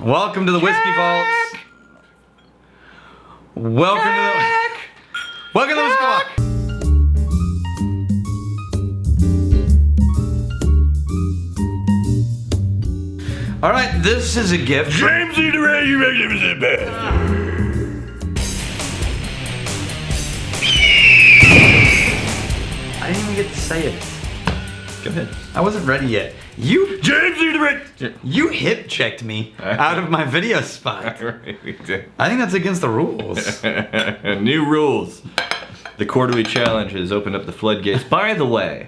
Welcome to the Whiskey Vaults. Welcome to the Whiskey Vault. All right, this is a gift. James E. the I didn't even get to say it. Go ahead. I wasn't ready yet. You James E. the You hip checked me out of my video spot. I think that's against the rules. New rules. The quarterly challenge has opened up the floodgates. By the way,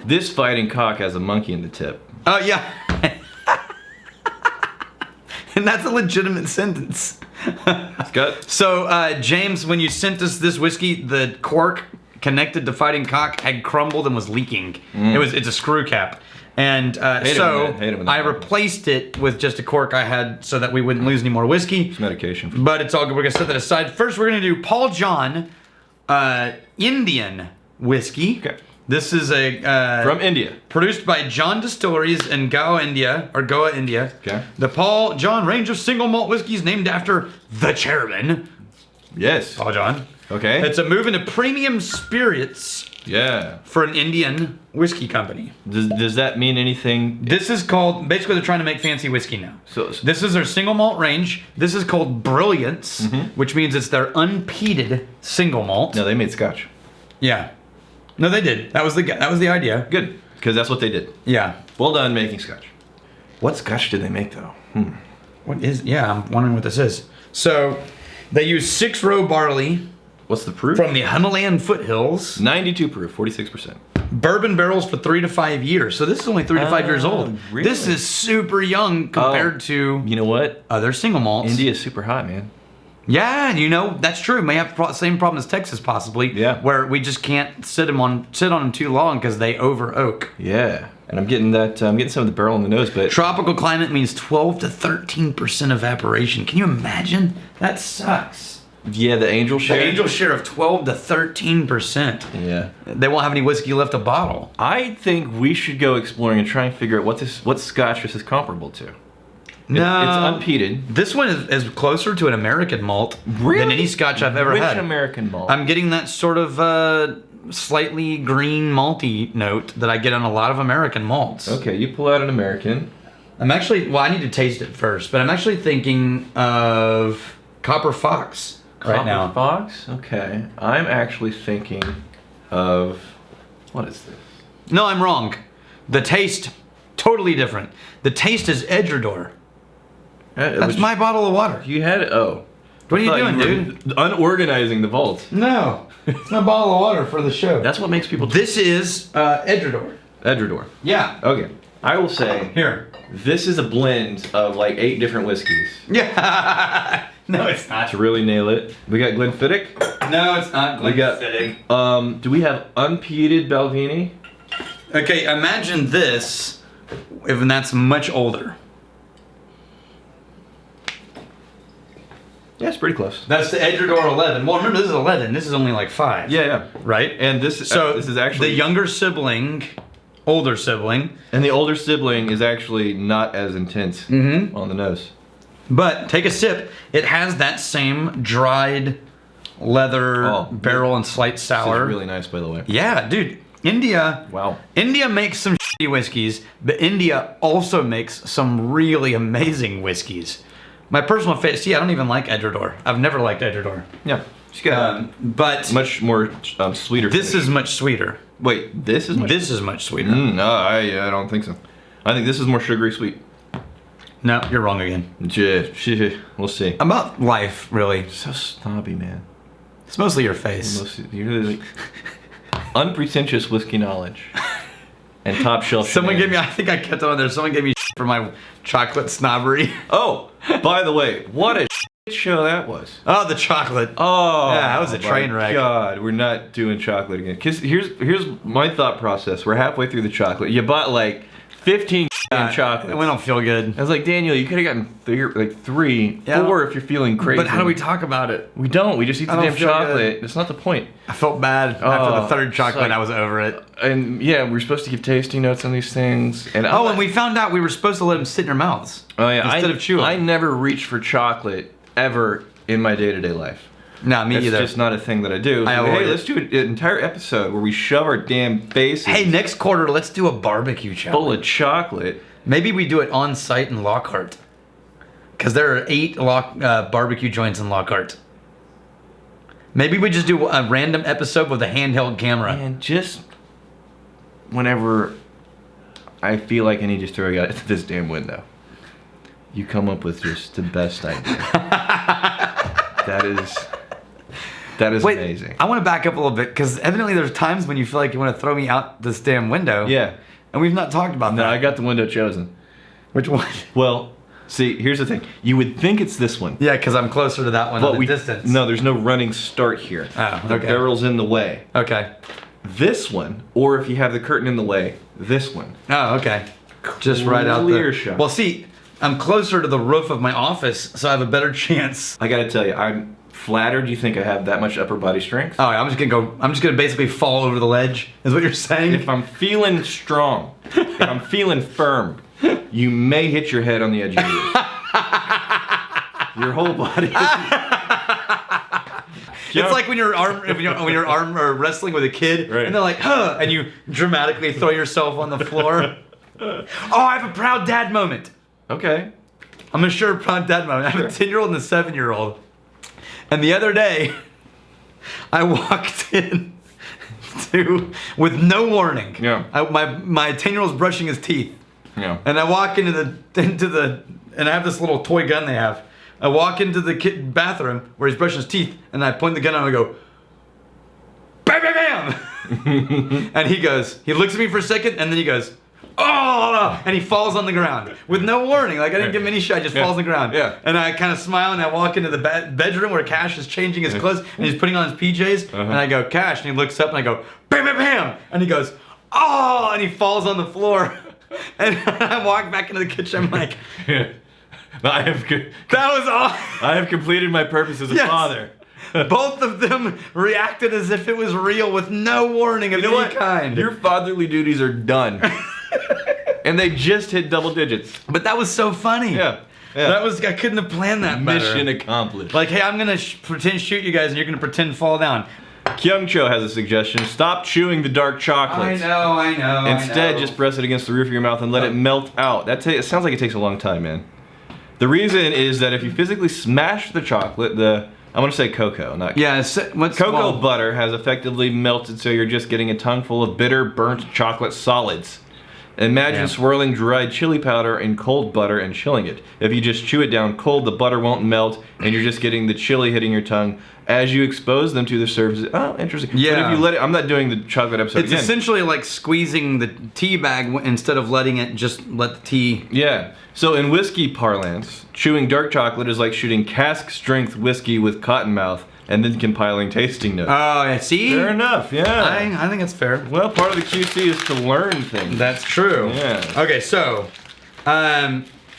this fighting cock has a monkey in the tip. Oh yeah. And that's a legitimate sentence. Scott? So, James, when you sent us this whiskey, the cork connected to fighting cock had crumbled and was leaking. It's a screw cap. And I replaced it with just a cork I had so that we wouldn't lose any more whiskey. It's medication. But it's all good. We're going to set that aside. First, we're going to do Paul John Indian whiskey. Okay. This is a... from India. Produced by John Distilleries in Goa, India. Okay. The Paul John range of single malt whiskeys named after the chairman. Yes. Paul John. Okay. It's a move into premium spirits. Yeah. For an Indian whiskey company. Does that mean anything? This is called, basically they're trying to make fancy whiskey now. So this is their single malt range. This is called Brilliance, which means it's their unpeated single malt. No, they made scotch. Yeah. No, they did. That was the idea. Good, because that's what they did. Yeah. Well done making scotch. What scotch did they make though? I'm wondering what this is. So, they use 6-row barley. What's the proof? From the Himalayan foothills. 92 proof, 46%. Bourbon barrels for 3 to 5 years. So this is only 3 to 5 years old. Really? This is super young compared to, you know what? Other single malts. India's super hot, man. Yeah, that's true. May have the same problem as Texas, possibly. Yeah. Where we just can't sit on them too long because they over oak. Yeah, and I'm getting that. I'm getting some of the barrel in the nose, but tropical climate means 12 to 13% evaporation. Can you imagine? That sucks. Yeah, the angel share. The angel share of 12 to 13%. Yeah. They won't have any whiskey left to bottle. I think we should go exploring and try and figure out what scotch this is comparable to. No, it's unpeated. This one is closer to an American malt than any scotch I've ever had. Which American malt? I'm getting that sort of slightly green malty note that I get on a lot of American malts. Okay, you pull out an American. I need to taste it first, but I'm actually thinking of Copper Fox right now. Copper Fox? Okay. I'm actually thinking of, what is this? No, I'm wrong. The taste, totally different. The taste is Edredor. That's my bottle of water. You had it? Oh. What are you doing, dude? Unorganizing the vault. No, it's my bottle of water for the show. That's what makes people... This is Edredor. Edredor. Yeah. Okay. I will say... Here. This is a blend of like 8 different whiskeys. Yeah. No, it's not. To really nail it. We got Glenfiddich. No, it's not Glenfiddich. Do we have unpeated Balvenie? Okay, imagine this, and that's much older. Yeah, it's pretty close. That's the Edredor 11. Well, remember, this is 11. This is only like 5. Yeah. Right? And this is actually... The younger sibling, older sibling. And the older sibling is actually not as intense on the nose. But take a sip. It has that same dried leather barrel and slight sour. This is really nice, by the way. Yeah, dude. India. Wow. India makes some shitty whiskeys, but India also makes some really amazing whiskeys. My personal favorite. See, I don't even like Edredor. I've never liked Edredor. Yeah. But much more sweeter. This is much sweeter. Wait, this is much. This is much sweeter. No, I don't think so. I think this is more sugary sweet. No, you're wrong again. We'll see. About life, really. So snobby, man. It's mostly your face. You're really like unpretentious whiskey knowledge and top shelf. Someone gave me. I think I kept it on there. Someone gave me for my chocolate snobbery. Oh, by the way, what a show that was. Oh, the chocolate. Oh, yeah, that was a train wreck. God, we're not doing chocolate again. Cause here's my thought process. We're halfway through the chocolate. You bought like 15 chocolates. We don't feel good. I was like, Daniel, you could have gotten three, Yeah. 4 if you're feeling crazy. But how do we talk about it? We don't. We just eat the don't damn feel chocolate. good. It's not the point. I felt bad after the third chocolate. like- I was over it. And yeah, we're supposed to give tasting notes on these things. And And we found out we were supposed to let them sit in your mouths. Oh yeah, instead of chewing. I never reach for chocolate ever in my day-to-day life. Nah, me It's either. just not a thing that I do. I So, avoid hey, it. let's do an entire episode where we shove our damn faces Hey, next quarter, let's do a barbecue challenge. full of chocolate. Maybe we do it on site in Lockhart. Because there are 8 barbecue joints in Lockhart. Maybe we just do a random episode with a handheld camera. And just whenever I feel like I need to throw you out this damn window, you come up with just the best idea. That is Wait, amazing. I want to back up a little bit because evidently there's times when you feel like you want to throw me out this damn window. Yeah. And we've not talked about No, that. I got the window chosen. Which one? Well, see, here's the thing. You would think it's this one. Yeah, because I'm closer to that one But at a distance. No, there's no running start here. Oh, The okay. barrel's in the way. Okay. This one, or if you have the curtain in the way, this one. Oh, okay. Just right out Clear there. shot. Well, see, I'm closer to the roof of my office, so I have a better chance. I gotta tell you, I'm flattered you think I have that much upper body strength. Oh, I'm just gonna basically fall over the ledge, is what you're saying? If I'm feeling strong, if I'm feeling firm, you may hit your head on the edge of your roof. Your whole body. It's like when you're wrestling with a kid, Right. and they're like, huh, and you dramatically throw yourself on the floor. Oh, I have a proud dad moment. Okay. I'm a sure proud dad moment. I have a 10-year-old and a 7-year-old. And the other day, I walked in with no warning. Yeah. My 10-year-old's brushing his teeth. Yeah. And I walk into the and I have this little toy gun they have. I walk into the bathroom where he's brushing his teeth, and I point the gun out and I go, bam, bam, bam. And he looks at me for a second, and then he goes, oh, and he falls on the ground with no warning. Like I didn't give him any shot, just falls on the ground. Yeah. And I kind of smile, and I walk into the bedroom where Cash is changing his clothes, and he's putting on his PJs, and I go, Cash, and he looks up, and I go, bam, bam, bam, and he goes, oh, and he falls on the floor. And I walk back into the kitchen, I'm like, I have completed my purpose as a Yes. father. Both of them reacted as if it was real with no warning of any kind. Your fatherly duties are done. And they just hit double digits. But that was so funny. Yeah. I couldn't have planned that better. Mission accomplished. Like, hey, I'm gonna pretend shoot you guys, and you're gonna pretend fall down. Kyung Cho has a suggestion. Stop chewing the dark chocolates. I know. Instead, just press it against the roof of your mouth and let it melt out. It sounds like it takes a long time, man. The reason is that if you physically smash the chocolate, I want to say cocoa, not Yeah, cocoa butter has effectively melted, so you're just getting a tongue full of bitter, burnt chocolate solids. Imagine swirling dried chili powder in cold butter and chilling it. If you just chew it down cold, the butter won't melt, and you're just getting the chili hitting your tongue as you expose them to the surface. Oh, interesting. Yeah. But if you let it, I'm not doing the chocolate episode It's again. essentially like squeezing the tea bag instead of letting it just let the tea. Yeah. So in whiskey parlance, chewing dark chocolate is like shooting cask-strength whiskey with cotton mouth and then compiling tasting notes. Oh, yeah, see? Fair enough, yeah. I think that's fair. Well, part of the QC is to learn things. That's true. Yeah. Okay, so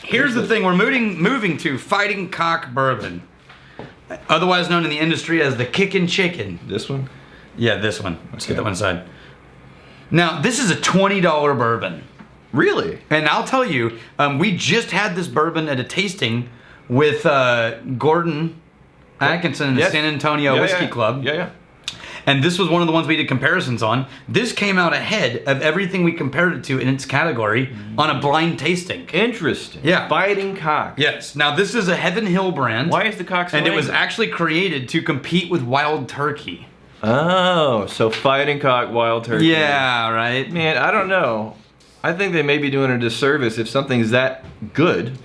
here's the thing: we're moving to Fighting Cock Bourbon, otherwise known in the industry as the Kickin' Chicken. This one? Yeah, this one. Let's get Okay. that one aside. Now, this is a $20 bourbon, Really? and I'll tell you, we just had this bourbon at a tasting with Gordon Atkinson and the Yes. San Antonio Whiskey Club. Yeah. And this was one of the ones we did comparisons on. This came out ahead of everything we compared it to in its category on a blind tasting. Interesting. Yeah. Fighting Cock. Yes. Now this is a Heaven Hill brand. Why is the cock so And it was angry? actually created to compete with Wild Turkey. Oh, so Fighting Cock, Wild Turkey. Yeah, right. Man, I don't know. I think they may be doing a disservice if something's that good.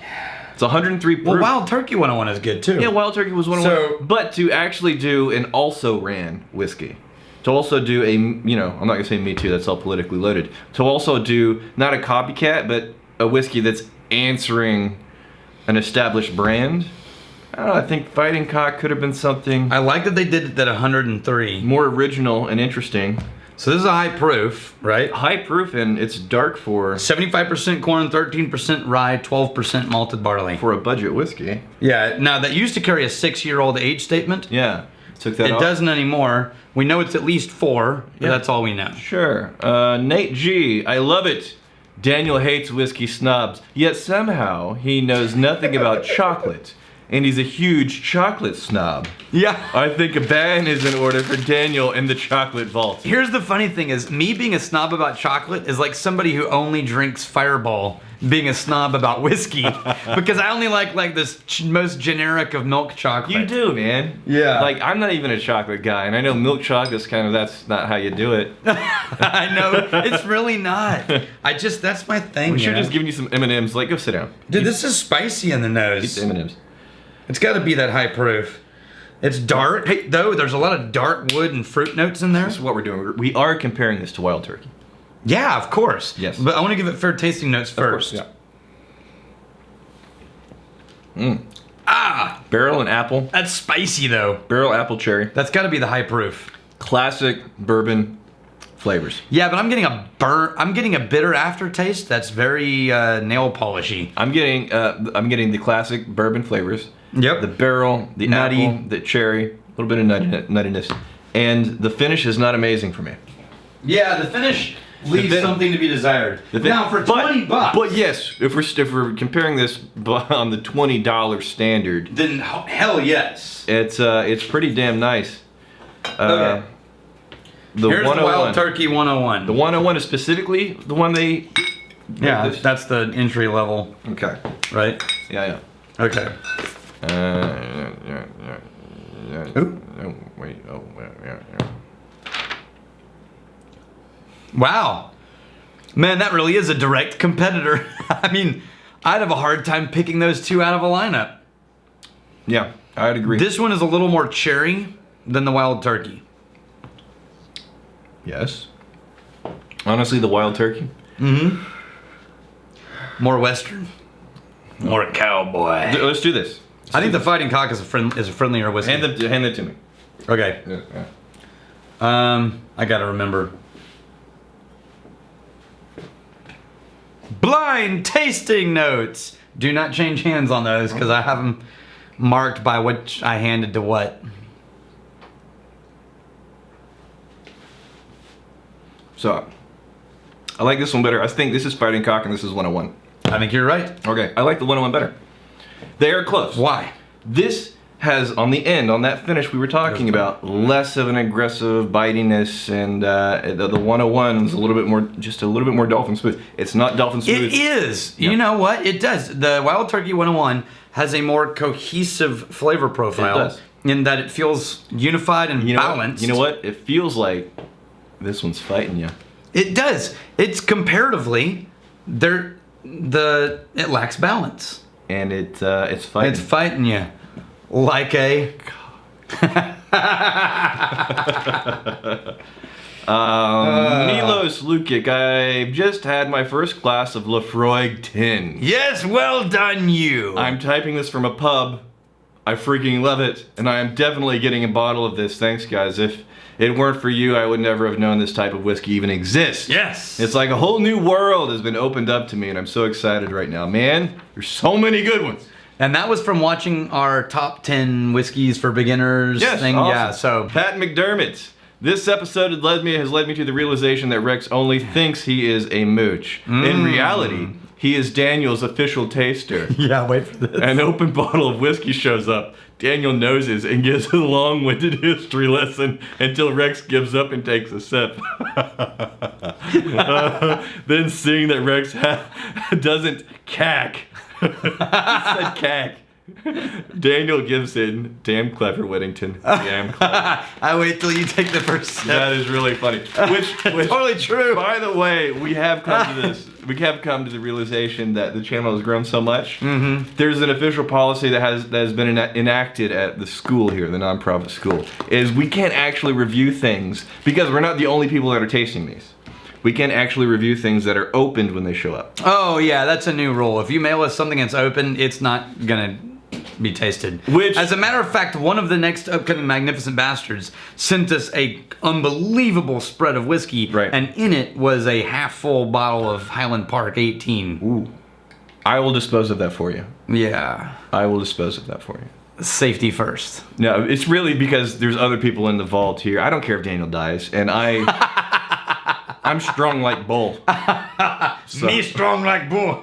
It's 103 proof. Well, Wild Turkey 101 is good too. Yeah, Wild Turkey was one of So- one. But to actually do an also ran whiskey, to also do a, I'm not gonna say Me Too, that's all politically loaded. To also do not a copycat, but a whiskey that's answering an established brand. I don't know, I think Fighting Cock could have been something I like that they did it at 103. more original and interesting. So this is a high proof, right? High proof, and it's dark for 75% corn, 13% rye, 12% malted barley. for a budget whiskey. Yeah, now that used to carry a 6-year-old age statement. Yeah, took that It off. doesn't anymore. We know it's at least 4, but Yeah. that's all we know. Sure. Nate G, I love it. Daniel hates whiskey snobs, yet somehow he knows nothing about chocolate, and he's a huge chocolate snob. Yeah. I think a ban is in order for Daniel in the chocolate vault. Here's the funny thing is, me being a snob about chocolate is like somebody who only drinks Fireball being a snob about whiskey. Because I only like this most generic of milk chocolate. You do, man. Yeah. Like, I'm not even a chocolate guy, and I know milk chocolate's that's not how you do it. I know, it's really not. That's my thing. We should have just given you some M&Ms. Like, go sit down. Dude, this is spicy in the Eat nose. the M&Ms. It's got to be that high proof. It's dark, though. There's a lot of dark wood and fruit notes in there. This is what we're doing. We are comparing this to Wild Turkey. Yeah, of course. Yes. But I want to give it fair tasting notes first. Of course, yeah. Ah! Barrel and apple. That's spicy, though. Barrel apple cherry. That's got to be the high proof. Classic bourbon flavors. Yeah, but I'm getting a bitter aftertaste that's very nail polishy. I'm getting the classic bourbon flavors. Yep. The barrel, the Nutty. apple, the cherry, a little bit of nuttiness. And the finish is not amazing for me. Yeah, the finish leaves something to be desired. The fin- Now, for $20. But yes, if we're comparing this on the $20 standard, Then hell yes. it's pretty damn nice. Okay. The Here's the 101. Wild Turkey 101. The 101 is specifically the one they. Yeah, this. that's the entry level, Okay. right? Yeah. Okay. Yeah. Ooh. Oh, wait. Oh, yeah. Wow. Man, that really is a direct competitor. I mean, I'd have a hard time picking those two out of a lineup. Yeah, I'd agree. This one is a little more cherry than the Wild Turkey. Yes. Honestly, the Wild Turkey. Mm-hmm. More Western. More cowboy. Let's do this. I think the Fighting Cock is a friendlier whiskey. Hand it to me. Okay. Yeah. I gotta remember. Blind tasting notes. Do not change hands on those because I have them marked by what I handed to what. So, I like this one better. I think this is Fighting Cock and this is 101. I think you're right. Okay, I like the 101 better. They are close. Why? This has, on the end, on that finish we were talking about, less of an aggressive bitiness, and the 101 is a little bit more Dolphin Smooth. It's not Dolphin Smooth. It is. Yeah. You know what? It does. The Wild Turkey 101 has a more cohesive flavor profile. It does. In that it feels unified and balanced. You know what? It feels like this one's fighting you. It does. It's comparatively, it lacks balance. And it's fighting. It's fighting you. Like a... Milos Lukic, I've just had my first glass of Lafroig 10. Yes, well done you. I'm typing this from a pub. I freaking love it. And I am definitely getting a bottle of this. Thanks, guys. If it weren't for you, I would never have known this type of whiskey even exists. Yes. It's like a whole new world has been opened up to me, and I'm so excited right now. Man, there's so many good ones. And that was from watching our top 10 whiskeys for beginners thing. Awesome. Yeah, so... Pat McDermott. This episode has led me to the realization that Rex only thinks he is a mooch. In reality, he is Daniel's official taster. Yeah, wait for this. An open bottle of whiskey shows up. Daniel noses and gives a long-winded history lesson until Rex gives up and takes a sip. Then seeing that Rex doesn't cack. He said cack. Daniel gives in, damn clever, Whittington. Damn clever. I wait till you take the first step. That is really funny. Which Totally true. By the way, we have come to this. We have come to the realization that the channel has grown so much. Mm-hmm. There's an official policy that has been enacted at the school here, the nonprofit school, is we can't actually review things because we're not the only people that are tasting these. We can't actually review things that are opened when they show up. Oh yeah, that's a new rule. If you mail us something that's open, it's not gonna be tasted. Which, as a matter of fact, one of the next upcoming Magnificent Bastards sent us a unbelievable spread of whiskey, right. and in it was a half-full bottle of Highland Park 18. Ooh. I will dispose of that for you. Yeah. I will dispose of that for you. Safety first. No, it's really because there's other people in the vault here. I don't care if Daniel dies, and I'm strong like bull. So. Me strong like bull.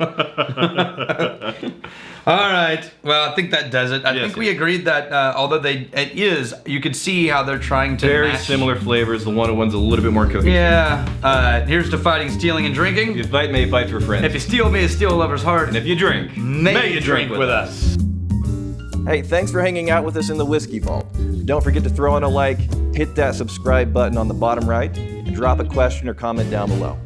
All right. Well, I think that does it. I think we agreed that although you could see how they're trying to very match. Similar flavors. The one's a little bit more cohesive. Yeah. Here's to fighting, stealing, and drinking. If you fight, may you fight for friends. If you steal, may you steal a lover's heart. And if you drink, may you drink with us. Hey, thanks for hanging out with us in the Whiskey Vault. Don't forget to throw in a like, hit that subscribe button on the bottom right, and drop a question or comment down below.